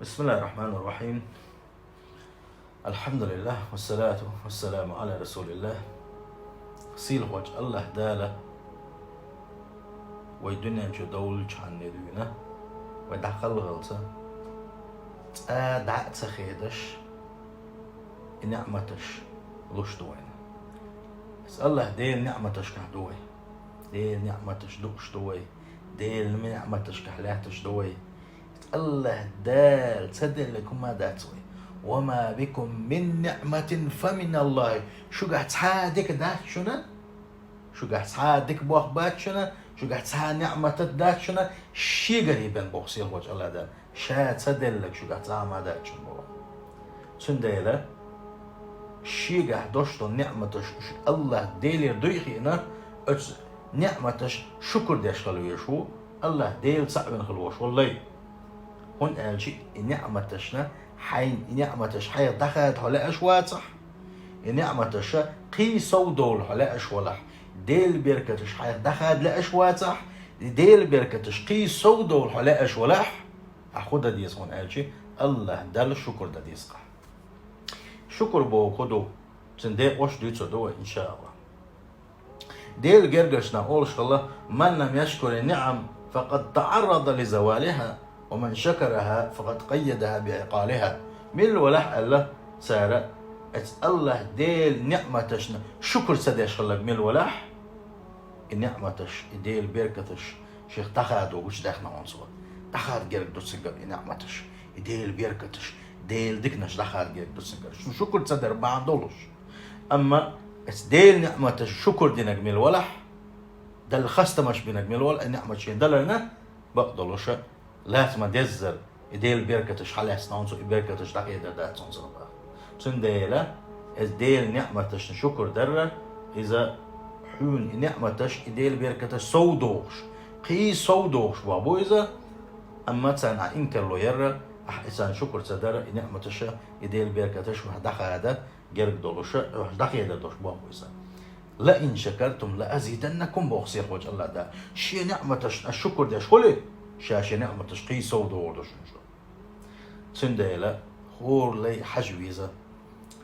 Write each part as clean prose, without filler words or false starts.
بسم الله الرحمن الرحيم. الحمد لله والصلاة والسلام على رسول الله. سيل وجه الله دالة ويدنيا جدول جان ندونا ودخل غلطة دعت خيدش نعمتش لوش دوين. بس الله ديل نعمتش كهدوي، ديل نعمتش دوش دوي، ديل نعمتش كهلاتش دوي. الله دال تصدق لكم ما داتوي وما بكم من نعمة فمن الله. شو قاعد تحادك دات شنو؟ شو قاعد تحادك بوخبات شنو؟ شو قاعد تحاد نعمة دات شنو؟ شي قريبا بوصيل وجه الله ده شا تصدق لك شو قاعد تحاد ما دات شنو؟ سنديله شي قاعد دوشتو نعمتش الله ديل دويخي انا نعمتش شكر ديش خلوي شو الله ديل صعب نخلوش والله. هون قال شيء نعمتشنا حين نعمتش حي دخلت على أشوات صح نعمتش قي صودول على أشولح ديل بيركتش حي دخلت لأشوات صح ديل بيركتش قي صودول على أشولح أخذ ديس. هون قال شيء الله دل شكر ديس قح شكر بو خدو تندق وش ديتو دو إن شاء الله. ديل جرجشنا أولش الله من لم يشكر النعم فقد تعرض لزوالها ومن شكرها فقد قيدها بعقالها. من ولح الله سارة الله ديل نعمتشنا شكر سديش خلق من ولح النعمتش ديل بيركتش شيخ تخادو وش داخنا عنصر تخاد جرك دو سنجر نعمتش ديل بيركتش ديل دكنش تخاد جرك دو سنجر شكر سدر بعد دولش. أما ديل نعمتش شكر دينك من ولح دل خستمش بينك من الولح النعمتش دلنا بقدلوش لا ما دزر ديل بيركتش حلاس نانسو بيركتش دقيقة دات نانسو بقى تنديلا ديل نعمتش شكر درة إذا حون نعمتش ديل بيركتش صودوش قي صودوش بابو إذا أما تسان إنكر لو يرى إنسان شكر تدرة نعمتش ديل بيركتش وحدخ هذا جرك دولوش وحدقيقة دوش بابو إذا لئن شكرتم لأزيدنكم بوخسير وجه الله ده شي نعمتش الشكر ده شغلي شاشة نعمة تشقي صوت وردش نشو سنديلا خور لي حجويزة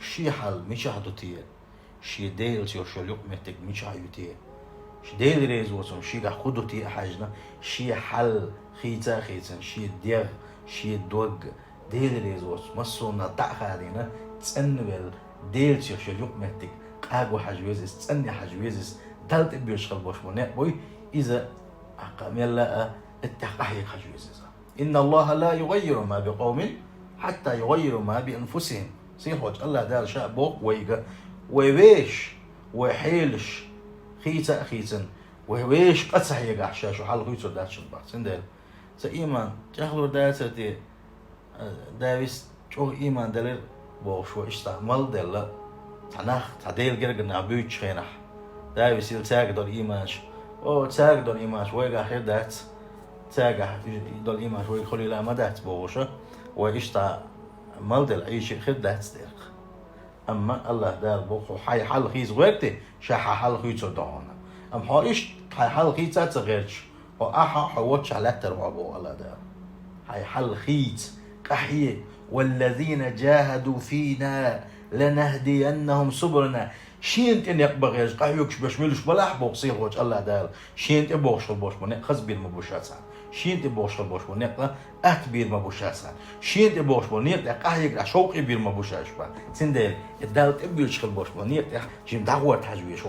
شي حل مش حدوتيه شي ديل سيو شو لقمتك مش حيوتيه شي ديل ريز وصم شي قا خدوتي حاجنا شي حل خيتا خيتن شي ديغ شي دوغ ديل ريز وصم مصونا تأخذينا تسنبل ديل سيو شو لقمتك قاقو حجويزة تسني حجويزة دلت بيشغل بوش مناء بوي إذا أقام يلا التحقيق حجويزة. إن الله لا يغير ما بقوم حتى يغيروا ما بأنفسهم. سيحوج الله دال شاء بوق ويقى ويويش ويحيلش خيتا خيتن ويويش قد سحيق أحشاش وحال خيتو دات شنبات سندل سإيمان جاخلو داتتي داويس جو إيمان دليل بوش وإشتعمل دل تناخ تعديل جرقنا بيوش خينح داويس يلتاق دول إيمانش أو تاق دول إيمانش ويقى خير دات تاجح دول إيمان شوي خلي لا مدات بوشة وإشتا مالدل أي شيء خدها تستيق. أما الله دال بوخو حي حل خيز غيرتي شاح حل خيز دهونا أم حايش حي حل خيز تغيرش وأحا حوتش على تربابو الله دال حي حل خيز كحيه والذين جاهدوا فينا لنهدينهم سبلنا شين إن يقبل غير قايوكش بشملش بلاح بوصير وجه الله دال شين إبوش البوش من خزبير مبوشات سان شين إبوش البوش من نقلا أكبير مبوشات سان شين إبوش من نقلا قايق عشوق إبير مبوشات با سندل الدال إبيرش البوش من نقلا شين دعوة حجويش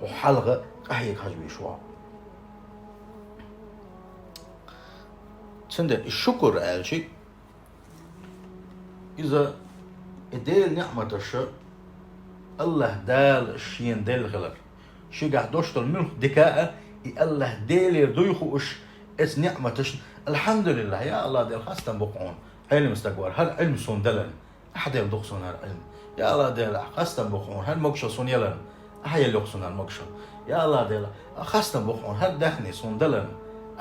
وحلقة قايق حجويش سندل الشكر قال شيء إذا الديل نعمة الشر الله دال الشين ديل غلر شي قاعد دوشت الملك دكاء الله ديل يردويخوش اس نعمتش الحمد لله يا الله ديل خاصة بقعون علم استقبار هل علم سون دلن أحد يلدق سون العلم يا الله ديل خاصة بقعون هل مقشة سون يلن أحد يلدق سون المقشة يا الله ديل خاصة بقعون هل داخني سون دلن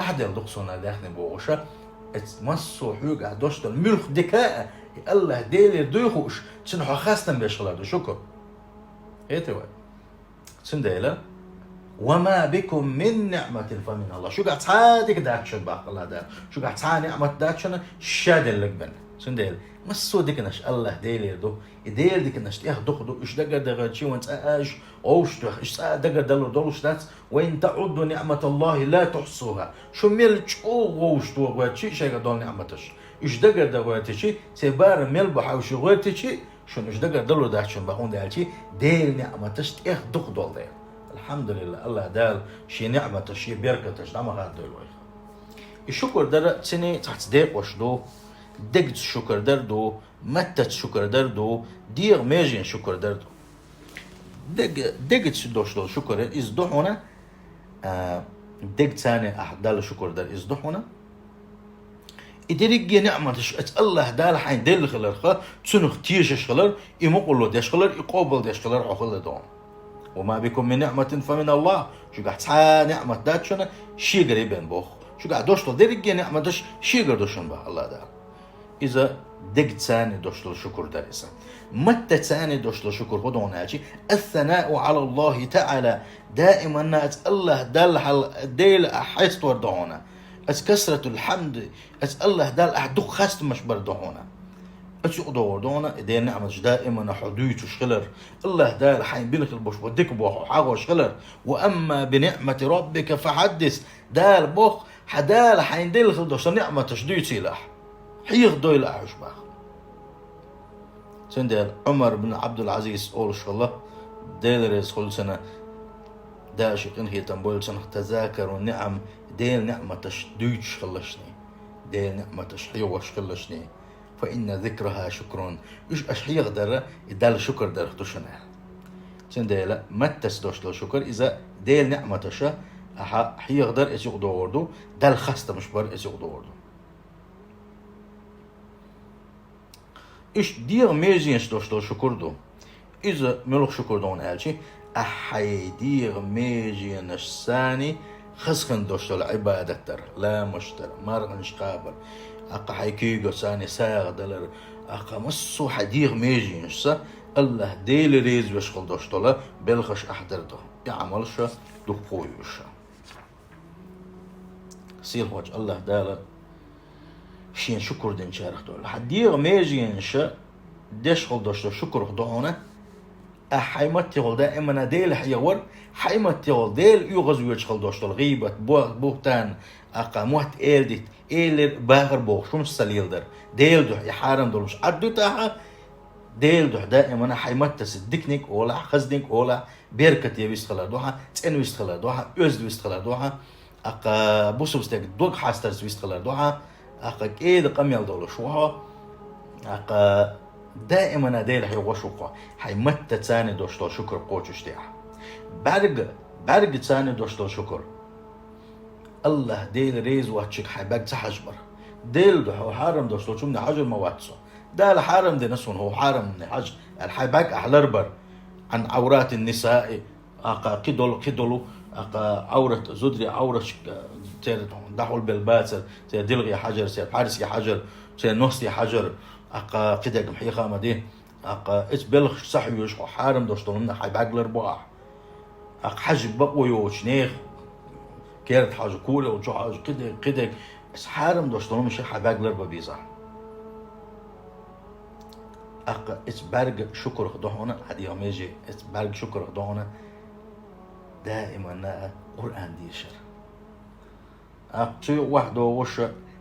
أحد يلدق سون داخني بوشة اس مسو حيو قاعد دوشت الملك دكاء الله ديل يردويخوش تنحو خاصة بيشغلها شكر هيتوا سنديلا وما بكم من نعمة فمن الله. شو قاعد تعادك داكشن باق الله ده شو قاعد تعاني نعمة داكشن شاد اللي قبل سندل مسو ديكناش الله ديلي دو ديل ديكناش تيه دخدو إيش دقر دقر شيء وانت أش أوش تخ إيش دقر دلو دلوش تات وإن تعدوا نعمة الله لا تحصوها شو ميل شو غوش تو غوتشي شيء قدول نعمتش إيش دقر دغوتشي سبار ميل بحوش غوتشي شو إيش دقر دلو داشون بهون دالشي ديل نعمتش تيه دخدول ديل الحمد لله الله دال شي نعمتش شي بركتش نعم هذا دلوي الشكر در سنة تحت ديق وش دو دقت شكر دردو متت شكر دردو ديغ ميجين شكر دردو دقت دوش شكر إز دو هنا دقت ثاني أحدال شكر در إز دو هنا إدريج نعمة الله دال حين دل خلر تسنخ تيش خلر يمقولو ديش خلر يقابل ديش خلر عقل دوم وما بكم من نعمة فمن الله شو قاعد سا نعمة داتشنا شي قريبين بوخ شو قاعد دوشتل ديرج نعمة دش شي قردوشن به الله دال إذا دقت ثاني دوشتل شكر دارسا متى ثاني دوشتل شكر هدون هالشي الثناء على الله تعالى دائما ناس الله دال حل ديل أحس وردهونا أس كسرة الحمد أس الله دال أحدق خست مش بردهونا أس يقدر دونا دي نعمة دائما حدوث وشغلر الله دال حين بينك البوش وديك بوح حاجة وشغلر وأما بنعمة ربك فحدث دال بوخ حدال حين ديل خلدوش نعمة تشديد سلاح حيغ دويل أحوش باخ سندال عمر بن عبد العزيز أول شغله ديل ريز خل سنة داش هي تنبول سنة تذاكر ونعم ديل نعمة تشديد شغلشني ديل نعمة تشحيو وشغلشني فإن ذكرها شكر إيش أشحيغ در دال شكر در خدوشنا سندال متس دوش لو شكر إذا ديل نعمة تشا حيغ در إيش يقدوردو دال خسته مش بر إيش يقدوردو إيش دير ميزينش دوش لو شكر دو إذا ملوك شكر دون هالشي أحي دير ميزينش ثاني خسخن دوش لو عبادة در لا مشتر مرغنش قابل أقا حيكيغو ثاني ساغ دلر أقا مسو حدير ميزينش سا الله ديل ريز وشغل دوش لو بلخش أحضر دو يعملش دو قويوش سيل وجه الله دالا شين شكر دين شارخ دول حدير ميجينش دشغل دوش شكر خدونا حيمت يغل دائما ديل حيور حيمت يغل ديل يغزو يشغل دوش دول غيبة بوهتان أقا موهت إيلدت إيل باغر بوغ شمش سليل در ديل دوح يحارم دول مش عدو تاها ديل دوح دائما حيمت تسدكنك أولا خزدنك أولا بيركت يبيست خلا دوحا تين ويست خلا دوحا يوزد ويست خلا دوحا أقا بوسو بستيك دوغ حاسترز ويست خلا دوحا أقا كيد قميل دولو شوها أقا دائما ديل حي وشوقا حي متى تاني دوشتو شكر قوتش تاعها برق تاني دوشتو شكر الله ديل ريز واتشك حي باق تحجبر ديل دو حارم دوشتو شو من حجر مواتسو دال حارم دي نسون هو حارم من حج الحي باق أحلربر عن عورات النساء أقا كدولو أقا عورة زدري عورة تير دحول بالباتر تير دلغي حجر تير حارس حجر تير نصي حجر أقا قدك محيخة مدين أقا إتبلغ صحيوش حارم دوشتون حي بعقل رباح أقا حج بقويوش نيخ كيرت حاجة كولة وشو حاجة قدك إس حارم دوشتون مش حي بعقل ربا بيزا أقا إتبرق شكر خدوهنا هدي أميجي إتبرق شكر خدوهنا دائما قرآن ديشر أقصي واحد وش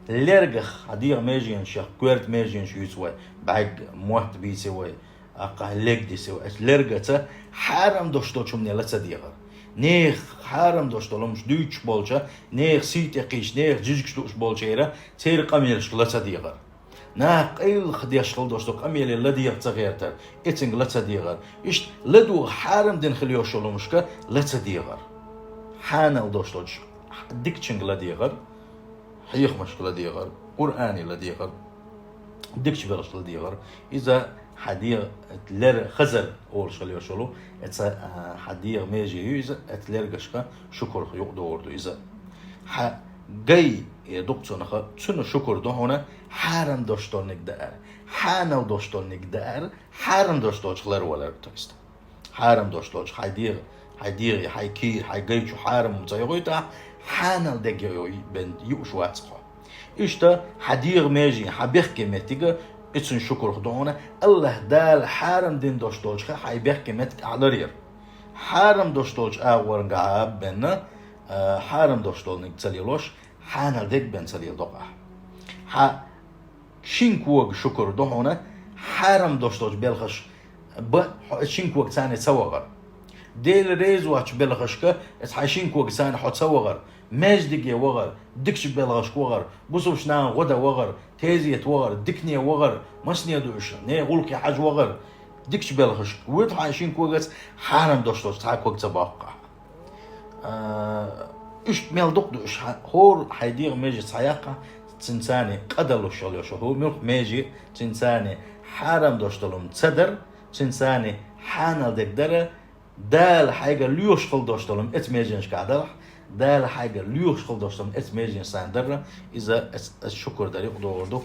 لرجخ هدير ماجين شخ كورت ماجين شو يسوي بعد موت بيسوي أقا لك دي سوي لرجته حرام دوشتو شو من لا صديقه نيخ حرام دوشتو مش دويتش بولشا نيخ سيت يقيش نيخ جيجكش دوش بولشيرا تير قميلش لا صديقه ناق إل خديش خل دوشتو قميل الذي يغتغيرتر إتنج لا صديقه إيش لدو حرام دين خليوش لو مشكا لا صديقه حانل دوشتو ديكشنج لا ديغر حيخ مشكلة ديغر قرآني لا ديغر ديكش بلش لا ديغر إذا حديغ تلر خزر أول شغل يشلو إذا حديغ ماجي إذا تلر قشقة شكر يقدر إذا جاي دكتور نخا شنو شكر ده هنا حرام داشتون نقدر حانو داشتون نقدر حرام داشتون خلر ولا تكست حرام داشتون حديغ حيكير حيجي شو حرام متزايقويته حانل دقيقي بنت يوش واتقه إشتا حديغ ماجي حبيخ متيجا إتسن شكر خدونا الله دال حارم دين دوشتوش حيبيخ متك على رير حارم دوشتوش أورن قعاب بنا حارم دوشتول نكتسليلوش حانا ديك بن سليل دقع شينكوغ شكر دوهونا حارم دوشتوش بلخش شينكوغ تاني تسوغر ديل ريز واتش بلخشكا شينكوغ تاني حط سوغر ماجدقية وغر دكش بلغش وغر بوسوش نان غدا وغر تيزيت وغر دكنية وغر مسنية دوش ني غلقي حاج وغر دكش بلغش ويت شينكوغ حارم دوشتوش تاكوغ تبقى إيش ميل دوش هور حيدير ماجي سايقة تنساني قدلو شغل هو ملك ماجي تنساني حرم دوشتلم تصدر تنساني حانل دقدره دال حاجة ليوش خل دوشتلم ات ماجينش قادر دال حاجة ليوش خل دوشتلم ات ماجين ساندر إذا الشكر داري قدوردو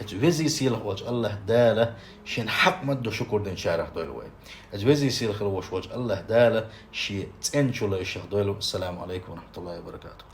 ات وزي سيلخ وجه الله داله شين حق مدو شكر دين شارح دولوي ات وزي سيلخ وجه الله داله شي تنشو لا الشيخ دولو. السلام عليكم ورحمة الله وبركاته.